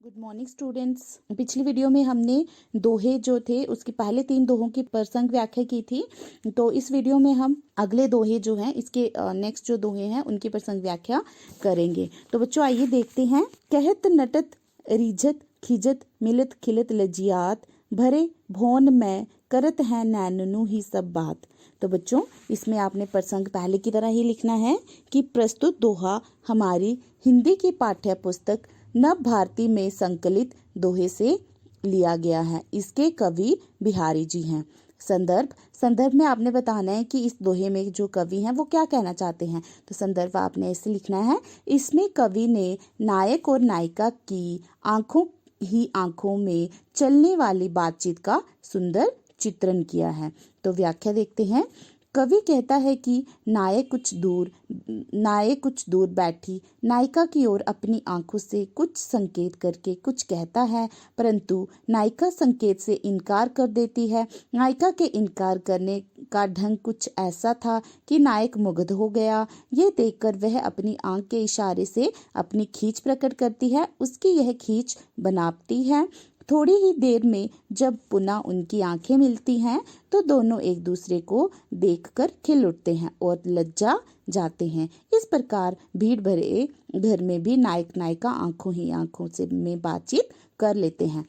Good morning students. पिछली video में हमने दोहे जो थे उसके पहले 3 दोहों की प्रसंग व्याख्या की थी। तो इस वीडियो में हम अगले दोहे जो हैं इसके नेक्स्ट जो दोहे हैं उनकी प्रसंग व्याख्या करेंगे। तो बच्चों आइए देखते हैं। कहत नटत रिझत खिजत मिलत खिलत लजियात भरे भौन में करत है नैननु ही सब बात। तो बच्चों इसमें आपने प्रसंग पहले की तरह ही लिखना है कि प्रस्तुत दोहा हमारी हिंदी की पाठ्य पुस्तक नव भारती में संकलित दोहे से लिया गया है। इसके कवि बिहारी जी हैं। संदर्भ में आपने बताना है कि इस दोहे में जो कवि हैं वो क्या कहना चाहते हैं। तो संदर्भ आपने ऐसे लिखना है। इसमें कवि ने नायक और नायिका की आंखों ही आंखों में चलने वाली बातचीत का सुंदर चित्रण किया है। तो व्याख्या देखते हैं। कवि कहता है कि नायक कुछ दूर बैठी नायिका की ओर अपनी आंखों से कुछ संकेत करके कुछ कहता है, परंतु नायिका संकेत से इनकार कर देती है। नायिका के इनकार करने का ढंग कुछ ऐसा था कि नायक मुग्ध हो गया। ये देखकर वह अपनी आंख के इशारे से अपनी खींच प्रकट करती है। उसकी यह खींच बनावटी है। थोड़ी ही देर में जब पुनः उनकी आंखें मिलती हैं तो दोनों एक दूसरे को देखकर खिल उठते हैं और लज्जा जाते हैं। इस प्रकार भीड़ भरे घर में भी नायक नायिका आंखों ही आंखों से में बातचीत कर लेते हैं।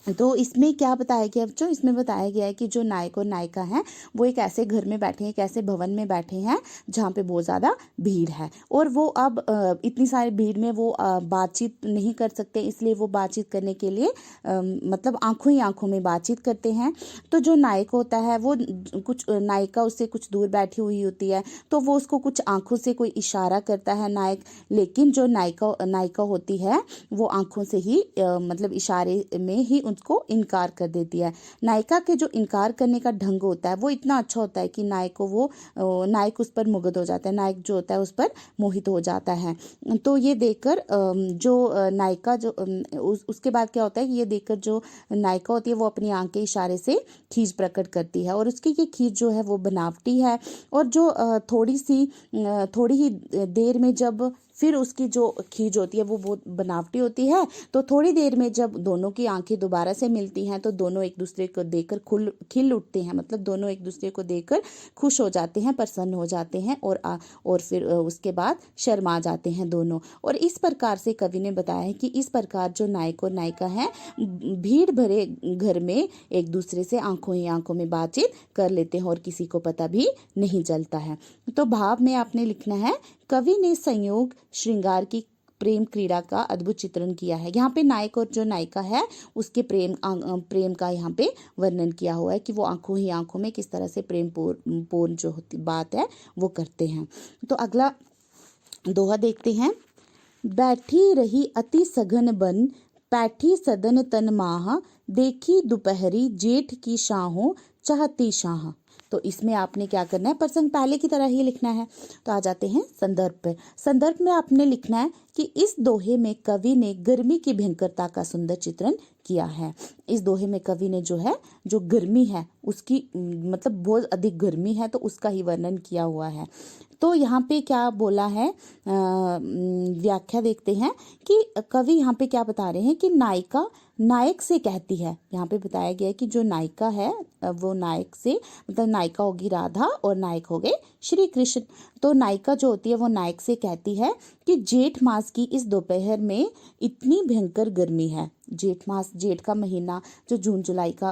तो इसमें क्या बताया गया बच्चों? इसमें बताया गया है कि जो नायक और नायिका हैं वो एक ऐसे घर में बैठे हैं, एक ऐसे भवन में बैठे हैं जहाँ पे बहुत ज़्यादा भीड़ है और वो अब इतनी सारी भीड़ में वो बातचीत नहीं कर सकते, इसलिए वो बातचीत करने के लिए मतलब आंखों ही आंखों में बातचीत करते हैं। तो जो नायक होता है वो कुछ नायिका उससे कुछ दूर बैठी हुई होती है तो वो उसको कुछ आंखों से कोई इशारा करता है नायक, लेकिन जो नायिका होती है वो आंखों से ही मतलब इशारे में ही उसको इनकार कर देती है। नायिका के जो इनकार करने का ढंग होता है वो इतना अच्छा होता है कि नायक उस पर मुग्ध हो जाता है, नायक जो होता है उस पर मोहित हो जाता है। तो ये देखकर जो नायिका जो उसके बाद क्या होता है कि ये देखकर जो नायिका होती है वो अपनी आंख के इशारे से खींच प्रकट करती है और उसकी ये खींच जो है वो बनावटी है। और जो थोड़ी ही देर में जब फिर उसकी जो खींच होती है वो बहुत बनावटी होती है। तो थोड़ी देर में जब दोनों की आंखें दोबारा से मिलती हैं तो दोनों एक दूसरे को देखकर खिल उठते हैं, मतलब दोनों एक दूसरे को देखकर खुश हो जाते हैं, प्रसन्न हो जाते हैं और फिर उसके बाद शर्मा जाते हैं दोनों। और इस प्रकार से कवि ने बताया है कि इस प्रकार जो नायक और नायिका हैं भीड़ भरे घर में एक दूसरे से आंखों ही आंखों में बातचीत कर लेते हैं और किसी को पता भी नहीं चलता है। तो भाव में आपने लिखना है। कवि ने संयोग श्रृंगार की प्रेम क्रीड़ा का अद्भुत चित्रण किया है। यहाँ पे नायक और जो नायिका है उसके प्रेम का यहाँ पे वर्णन किया हुआ है कि वो आंखों ही आंखों में किस तरह से प्रेम पूर्ण जो होती बात है वो करते हैं। तो अगला दोहा देखते हैं। बैठी रही अति सघन बन पैठी सदन तन माह देखी दोपहरी जेठ की शाहों चाहती शाह। तो इसमें आपने क्या करना है? प्रसंग पहले की तरह ही लिखना है। तो आ जाते हैं संदर्भ पे। संदर्भ में आपने लिखना है कि इस दोहे में कवि ने गर्मी की भयंकरता का सुंदर चित्रण किया है। इस दोहे में कवि ने जो गर्मी है उसकी मतलब बहुत अधिक गर्मी है तो उसका ही वर्णन किया हुआ है। तो यहाँ पे क्या बोला है व्याख्या देखते हैं कि कवि यहाँ पे क्या बता रहे हैं कि नायिका नायक से कहती है। यहाँ पे बताया गया है कि जो नायिका है वो नायक से मतलब नायिका होगी राधा और नायक हो गए श्री कृष्ण। तो नायिका जो होती है वो नायक से कहती है कि जेठ मास की इस दोपहर में इतनी भयंकर गर्मी है। जेठ का महीना जो जून जुलाई का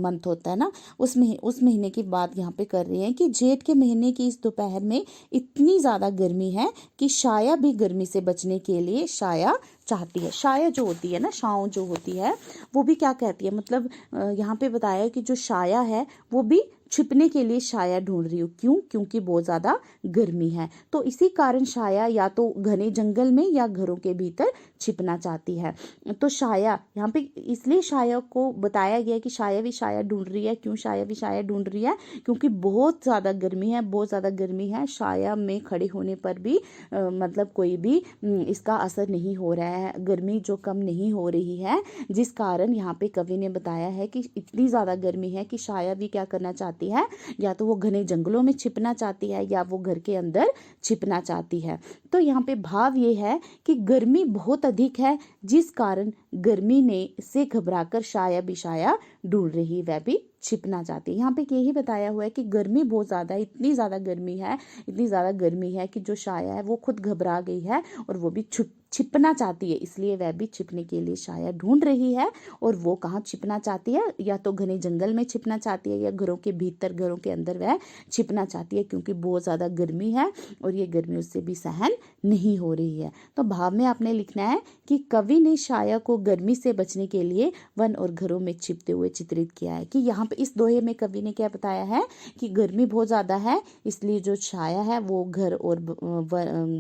मंथ होता है ना, उस महीने की बात यहाँ पे कर रही है कि जेठ के महीने की इस दोपहर में इतनी ज़्यादा गर्मी है कि शाया भी गर्मी से बचने के लिए शाया चाहती है। शाया जो होती है ना, छाँव जो होती है वो भी क्या कहती है, मतलब यहाँ पे बताया कि जो शाया है वो भी छिपने के लिए छाया ढूंढ रही हूँ। क्यों? क्योंकि बहुत ज़्यादा गर्मी है। तो इसी कारण छाया या तो घने जंगल में या घरों के भीतर छिपना चाहती है। तो छाया यहाँ पे इसलिए छाया को बताया गया कि छाया भी छाया ढूंढ रही है। क्यों छाया भी छाया ढूंढ रही है? क्योंकि बहुत ज़्यादा गर्मी है, बहुत ज़्यादा गर्मी है। छाया में खड़े होने पर भी मतलब कोई भी इसका असर नहीं हो रहा है, गर्मी जो कम नहीं हो रही है, जिस कारण यहाँ पे कवि ने बताया है कि इतनी ज़्यादा गर्मी है कि छाया भी क्या करना चाहती चाहती है, या तो वो घने जंगलों में छिपना चाहती है या वो घर के अंदर छिपना चाहती है। तो यहाँ पे भाव ये है कि गर्मी बहुत अधिक है, जिस कारण गर्मी ने से घबराकर शाया बिशाया ढूंढ रही, वह भी छिपना चाहती है। यहाँ पे यही बताया हुआ है कि गर्मी बहुत ज़्यादा है, इतनी ज़्यादा गर्मी है, इतनी ज़्यादा गर्मी है कि जो शाया है वो खुद घबरा गई है और वो भी छिपना चाहती है, इसलिए वह भी छिपने के लिए शाया ढूंढ रही है। और वो कहाँ छिपना चाहती है, या तो घने जंगल में छिपना चाहती है या घरों के भीतर, घरों के अंदर वह छिपना चाहती है, क्योंकि बहुत ज़्यादा गर्मी है और ये गर्मी उससे भी सहन नहीं हो रही है। तो भाव में आपने लिखना है कि कवि ने शाया को गर्मी से बचने के लिए वन और घरों में छिपते हुए चित्रित किया है। कि यहाँ पे इस दोहे में कवि ने क्या बताया है कि गर्मी बहुत ज़्यादा है, इसलिए जो छाया है वो घर और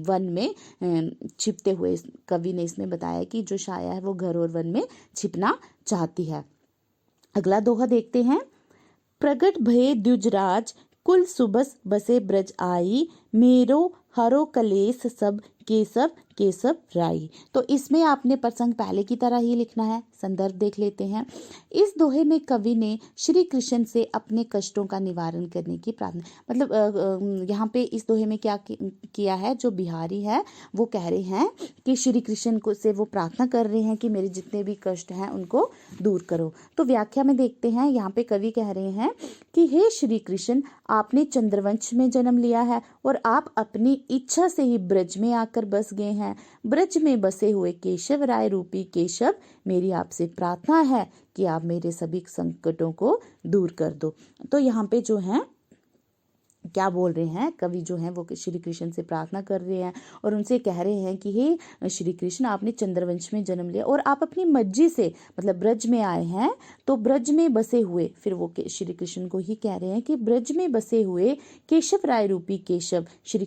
वन में छिपते हुए, कवि ने इसमें बताया कि जो छाया है वो घर और वन में छिपना चाहती है। अगला दोहा देखते हैं। प्रगट भये द्विजराज कुल सुबस बसे ब्रज आई, मेरो हरो कलेस सब केशव केशव राई। तो इसमें आपने प्रसंग पहले की तरह ही लिखना है। संदर्भ देख लेते हैं। इस दोहे में कवि ने श्री कृष्ण से अपने कष्टों का निवारण करने की प्रार्थना, मतलब यहाँ पे इस दोहे में क्या किया है, जो बिहारी है वो कह रहे हैं कि श्री कृष्ण को से वो प्रार्थना कर रहे हैं कि मेरे जितने भी कष्ट हैं उनको दूर करो। तो व्याख्या में देखते हैं। यहाँ पे कवि कह रहे हैं कि हे श्री कृष्ण, आपने चंद्रवंश में जन्म लिया है और आप अपनी इच्छा से ही ब्रज में आकर बस गए हैं। ब्रज में बसे हुए केशव राय रूपी केशव, मेरी आपसे प्रार्थना है कि आप मेरे सभी संकटों को दूर कर दो। तो यहाँ पे जो है क्या बोल रहे हैं, कवि जो हैं वो श्री कृष्ण से प्रार्थना कर रहे हैं और उनसे कह रहे हैं कि हे श्री कृष्ण, आपने चंद्रवंश में जन्म लिया और आप अपनी मर्जी से मतलब ब्रज में आए हैं। तो ब्रज में बसे हुए, फिर वो श्री कृष्ण को ही कह रहे हैं कि ब्रज में बसे हुए केशव राय रूपी केशव, श्री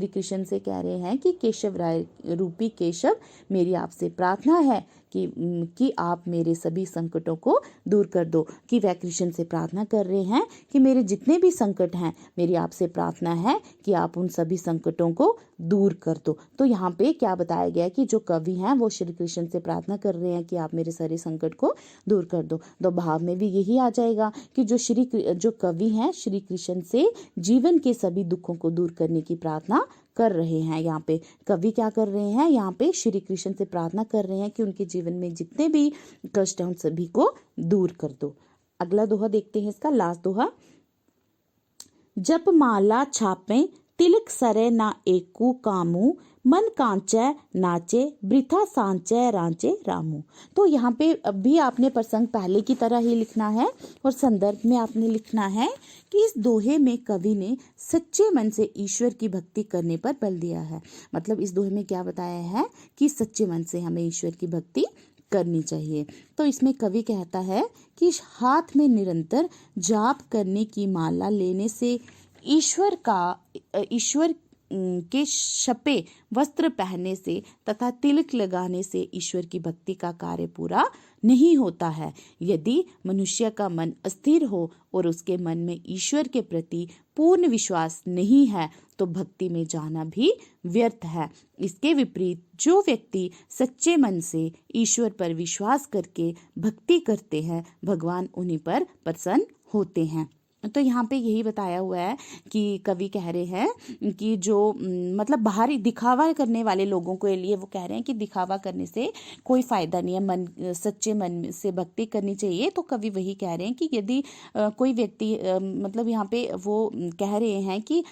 कृष्ण से कह रहे हैं कि केशव राय रूपी केशव, मेरी आपसे प्रार्थना है कि आप मेरे सभी संकटों को दूर कर दो। कि वह कृष्ण से प्रार्थना कर रहे हैं कि मेरे जितने भी संकट हैं, मेरी आपसे प्रार्थना है कि आप उन सभी संकटों को दूर कर दो। तो यहाँ पे क्या बताया गया कि जो कवि हैं वो श्री कृष्ण से प्रार्थना कर रहे हैं कि आप मेरे सारे संकट को दूर कर दो। तो भाव में भी यही आ जाएगा कि जो कवि हैं श्री कृष्ण से जीवन के सभी दुखों को दूर करने की प्रार्थना कर रहे हैं। यहाँ पे कवि क्या कर रहे हैं, यहाँ पे श्री कृष्ण से प्रार्थना कर रहे हैं कि उनके जीवन में जितने भी कष्ट हैं उन सभी को दूर कर दो। अगला दोहा देखते हैं, इसका लास्ट दोहा। जप माला छापे तिलक सरे ना एकू कामू, मन कांचे नाचे वृथा सांचे रांचे रामू। तो यहाँ पे भी आपने प्रसंग पहले की तरह ही लिखना है और संदर्भ में आपने लिखना है कि इस दोहे में कवि ने सच्चे मन से ईश्वर की भक्ति करने पर बल दिया है। मतलब इस दोहे में क्या बताया है कि सच्चे मन से हमें ईश्वर की भक्ति करनी चाहिए। तो इसमें कवि कहता है कि हाथ में निरंतर जाप करने की माला लेने से, ईश्वर के छपे वस्त्र पहनने से तथा तिलक लगाने से ईश्वर की भक्ति का कार्य पूरा नहीं होता है। यदि मनुष्य का मन अस्थिर हो और उसके मन में ईश्वर के प्रति पूर्ण विश्वास नहीं है तो भक्ति में जाना भी व्यर्थ है। इसके विपरीत जो व्यक्ति सच्चे मन से ईश्वर पर विश्वास करके भक्ति करते हैं, भगवान उन्हीं पर प्रसन्न होते हैं। तो यहाँ पे यही बताया हुआ है कि कवि कह रहे हैं कि जो मतलब बाहरी दिखावा करने वाले लोगों के लिए वो कह रहे हैं कि दिखावा करने से कोई फायदा नहीं है, सच्चे मन से भक्ति करनी चाहिए। तो कवि वही कह रहे हैं कि यदि कोई व्यक्ति मतलब यहाँ पे वो कह रहे हैं कि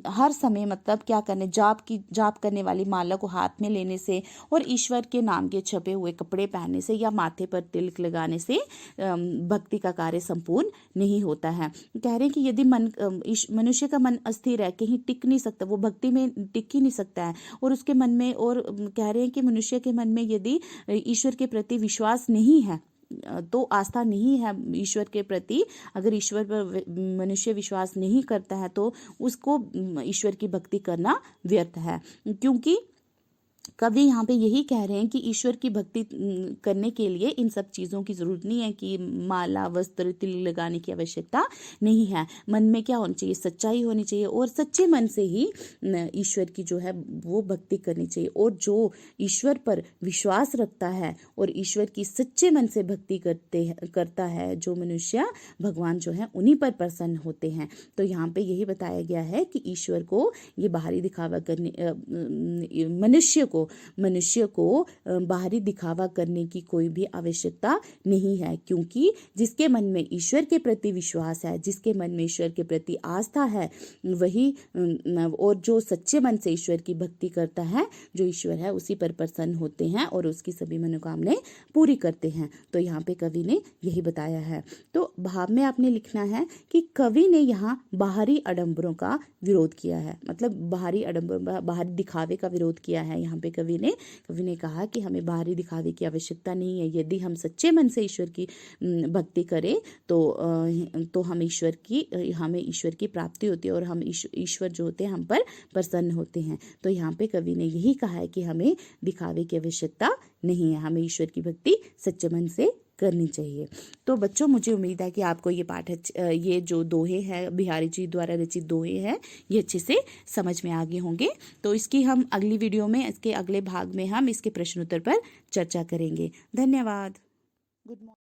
हर समय मतलब क्या करने, जाप करने वाली माला को हाथ में लेने से और ईश्वर के नाम के छपे हुए कपड़े पहनने से या माथे पर तिलक लगाने से भक्ति का कार्य संपूर्ण नहीं होता है। कह रहे हैं कि यदि मनुष्य का मन अस्थिर है, कहीं टिक नहीं सकता, वो भक्ति में टिक ही नहीं सकता है और उसके मन में, और कह रहे हैं कि मनुष्य के मन में यदि ईश्वर के प्रति विश्वास नहीं है, तो आस्था नहीं है ईश्वर के प्रति, अगर ईश्वर पर मनुष्य विश्वास नहीं करता है तो उसको ईश्वर की भक्ति करना व्यर्थ है। क्योंकि कवि यहाँ पे यही कह रहे हैं कि ईश्वर की भक्ति करने के लिए इन सब चीज़ों की ज़रूरत नहीं है, कि माला वस्त्र तिल लगाने की आवश्यकता नहीं है। मन में क्या होनी चाहिए, सच्चाई होनी चाहिए, और सच्चे मन से ही ईश्वर की जो है वो भक्ति करनी चाहिए। और जो ईश्वर पर विश्वास रखता है और ईश्वर की सच्चे मन से भक्ति करता है जो मनुष्य, भगवान जो है उन्हीं पर प्रसन्न होते हैं। तो यहाँ पे यही बताया गया है कि ईश्वर को ये बाहरी दिखावा करने, मनुष्य को बाहरी दिखावा करने की कोई भी आवश्यकता नहीं है, क्योंकि जिसके मन में ईश्वर के प्रति विश्वास है, जिसके मन में ईश्वर के प्रति आस्था है, वही और जो सच्चे मन से ईश्वर की भक्ति करता है, जो ईश्वर है उसी पर प्रसन्न होते हैं और उसकी सभी मनोकामनाएं पूरी करते हैं। तो यहाँ पे कवि ने यही बताया है। तो भाव में आपने लिखना है कि कवि ने यहाँ बाहरी आडंबरों का विरोध किया है, मतलब बाहरी आडंबर, बाहरी दिखावे का विरोध किया है। यहाँ पे कवि ने कहा कि हमें बाहरी दिखावे की आवश्यकता नहीं है। यदि हम सच्चे मन से ईश्वर की भक्ति करें तो हमें ईश्वर की प्राप्ति होती है और हम ईश्वर जो होते हैं हम पर प्रसन्न होते हैं। तो यहाँ पे कवि ने यही कहा है कि हमें दिखावे की आवश्यकता नहीं है, हमें ईश्वर की भक्ति सच्चे मन से करनी चाहिए। तो बच्चों, मुझे उम्मीद है कि आपको ये पाठ ये जो दोहे हैं, बिहारी जी द्वारा रचित दोहे हैं, ये अच्छे से समझ में आ गए होंगे। तो इसकी हम अगली वीडियो में, इसके अगले भाग में हम इसके प्रश्न उत्तर पर चर्चा करेंगे। धन्यवाद। Good morning.